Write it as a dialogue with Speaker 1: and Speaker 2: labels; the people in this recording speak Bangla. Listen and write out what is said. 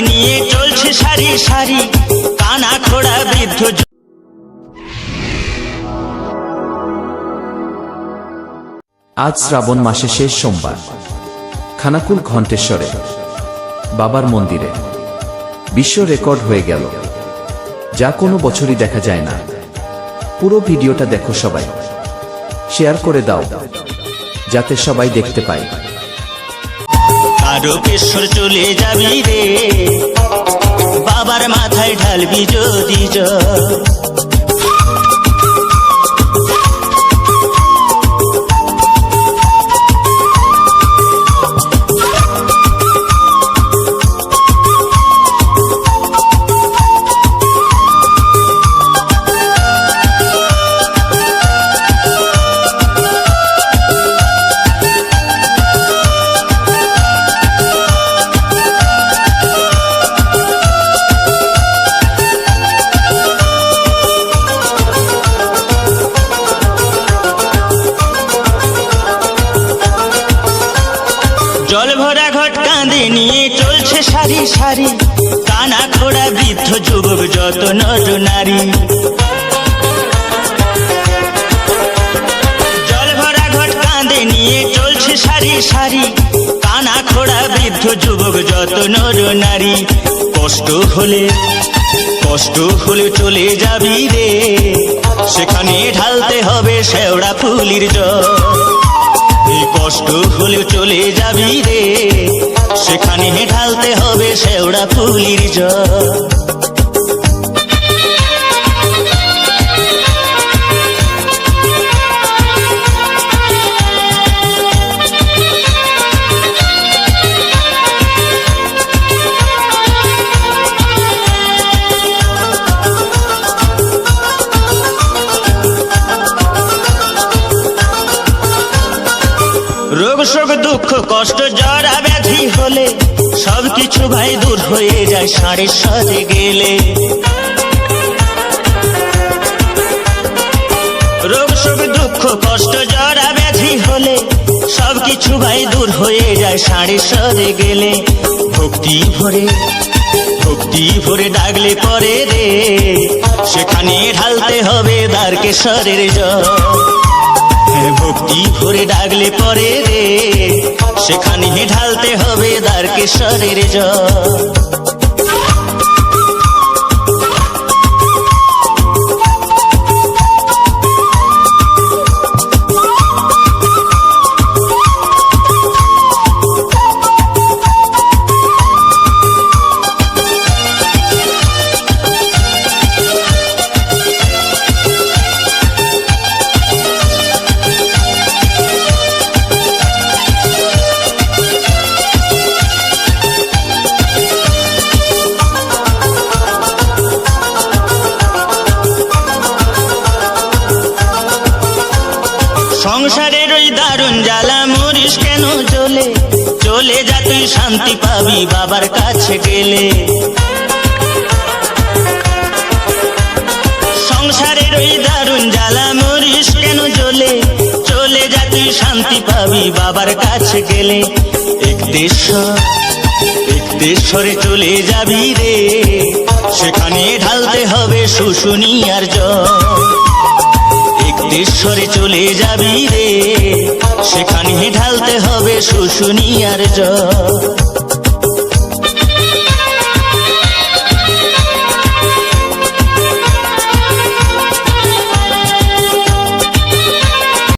Speaker 1: নিয়ে চলছে সারি সারি কানা খোড়া বৃদ্ধ।
Speaker 2: আজ শ্রাবণ মাসে শেষ সোমবার খানাকুল ঘণ্টেশ্বরে বাবার মন্দিরে বিশ্ব রেকর্ড হয়ে গেল, যা কোনো বছরই দেখা যায় না। পুরো ভিডিওটা দেখো, সবাই শেয়ার করে দাও যাতে সবাই দেখতে পায়।
Speaker 1: তারকেশ্বর চলে যাবি রে, বাবার মাথায় ঢালবি যদি জল। জল ভরা ঘট কাঁধে নিয়ে চলছে সারি সারি কানা খোড়া বৃদ্ধ যুবক যত নর নারী। জল ভরা ঘট কাঁধে নিয়ে চলছে সারি সারি কানা খোড়া বৃদ্ধ যুবক যত নর নারী। কষ্ট হলে চলে যাবি রে, সেখানে ঢালতে হবে শেওড়া ফুলির জল। কষ্ট হলে চলে যাবি রে, সেখানে ঢালতে হবে শেওড়া ফুলির জল। রোগ শোক দুঃখ কষ্ট জরা ব্যাধি হলে সবকিছু ভাই দূর হয়ে যায় ষাঁড়ের সাথে গেলে। রোগ শোক দুঃখ কষ্ট জরা ব্যাধি হলে সবকিছু ভাই দূর হয়ে যায় ষাঁড়ের সাথে গেলে। ভক্তি ভরে ডাকলে পরে রে, সেখানে ঢালতে হবে দ্বারকেশ্বরের জল। ভক্তি ভরে ডাকলে পরে রে, সেখানে ঢালতে হবে দ্বারকেশ্বরের জল। সংসারের ওই দারুণ জ্বালা মরিস কেন জ্বলে, চলে যা তুই শান্তি পাবি বাবার কাছে গেলে। সংসারের ওই দারুণ জ্বালা মরিস কেন জ্বলে, চলে যা তুই শান্তি পাবি বাবার কাছে গেলে। একদেশ্বরে চলে যাবি রে, সেখানে ঢালতে হবে শুশুনিয়ার জল। একদেশ্বরে চলে যাবি রে, সেখানে ঢালতে হবে শুশুনিয়ার জল।